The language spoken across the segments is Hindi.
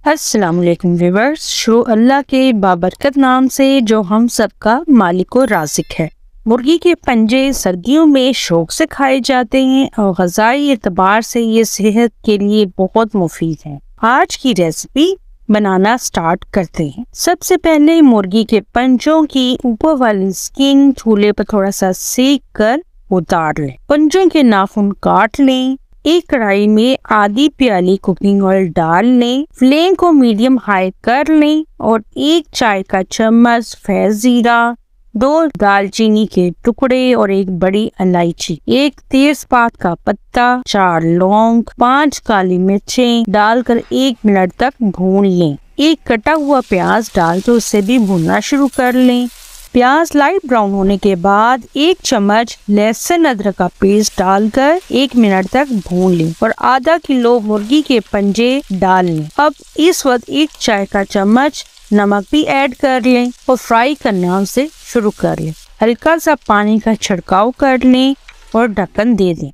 अस्सलाम वालेकुम व्यूअर्स। शुरू अल्लाह के बाबरकत नाम से जो हम सबका मालिक और राज़िक है। मुर्गी के पंजे सर्दियों में शौक से खाए जाते हैं और ग़िज़ाई एतबार से ये सेहत के लिए बहुत मुफीद है। आज की रेसिपी बनाना स्टार्ट करते हैं। सबसे पहले मुर्गी के पंजों की ऊपर वाली स्किन चूल्हे पर थोड़ा सा सेक कर उतार लें। पंजों के नाखून काट लें। एक कढ़ाई में आधी प्याली कुकिंग ऑयल डाल लें। फ्लेम को मीडियम हाई कर लें और 1 चाय का चम्मच सफेद जीरा, 2 दालचीनी के टुकड़े और 1 बड़ी इलायची, 1 तेजपात का पत्ता, 4 लौंग, 5 काली मिर्चें डालकर 1 मिनट तक भून लें। 1 कटा हुआ प्याज डालकर उसे भी भूनना शुरू कर लें। प्याज लाइट ब्राउन होने के बाद 1 चम्मच लहसुन अदरक का पेस्ट डालकर 1 मिनट तक भून लें और आधा किलो मुर्गी के पंजे डाल लें। अब इस वक्त 1 चाय का चम्मच नमक भी ऐड कर लें और फ्राई करना उसे शुरू कर लें। हल्का सा पानी का छिड़काव कर लें और ढक्कन दे दें।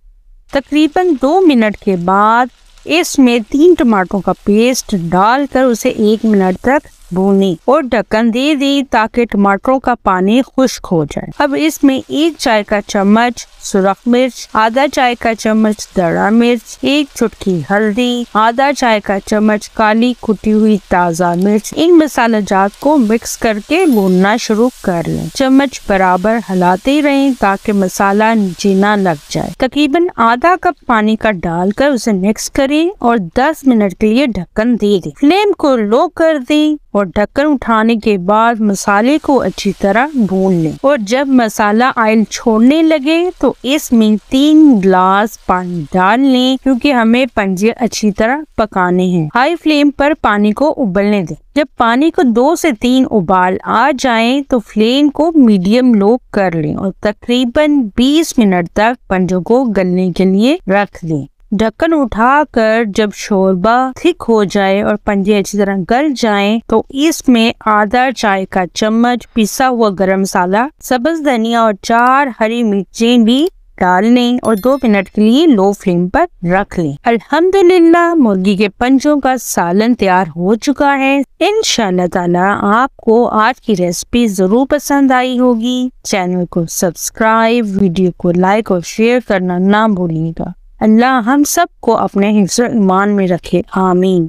तकरीबन 2 मिनट के बाद इसमें 3 टमाटरों का पेस्ट डालकर उसे 1 मिनट तक भूनें और ढक्कन दे दें ताकि टमाटरों का पानी खुश्क हो जाए। अब इसमें 1 चाय का चम्मच सुरख मिर्च, आधा चाय का चम्मच दड़ा मिर्च, 1 चुटकी हल्दी, आधा चाय का चम्मच काली कुटी हुई ताज़ा मिर्च, इन मसाला जात को मिक्स करके भूनना शुरू कर लें। चम्मच बराबर हिलाते रहें ताकि मसाला नीचे ना लग जाए। तकरीबन आधा कप पानी का डालकर उसे मिक्स करें और 10 मिनट के लिए ढक्कन दे दें। फ्लेम को लो कर दें और ढक्कन उठाने के बाद मसाले को अच्छी तरह भून लें और जब मसाला ऑयल छोड़ने लगे तो इसमें 3 गिलास पानी डाल लें क्योंकि हमें पंजे अच्छी तरह पकाने हैं। हाई फ्लेम पर पानी को उबलने दें। जब पानी को 2 से 3 उबाल आ जाएं तो फ्लेम को मीडियम लो कर लें और तकरीबन 20 मिनट तक पंजों को गलने के लिए रख दें। ढक्कन उठाकर जब शोरबा थिक हो जाए और पंजे अच्छी तरह गल जाएं तो इसमें आधा चाय का चम्मच पिसा हुआ गरम मसाला, सब्ज धनिया और 4 हरी मिर्चें भी डाल लें और 2 मिनट के लिए लो फ्लेम पर रख लें। अल्हम्दुलिल्लाह मुर्गी के पंजों का सालन तैयार हो चुका है। इंशाअल्लाह ताला आपको आज की रेसिपी जरूर पसंद आई होगी। चैनल को सब्सक्राइब, वीडियो को लाइक और शेयर करना ना भूलिएगा। अल्लाह हम सबको अपने हिफ्ज़ ईमान में रखे। आमीन।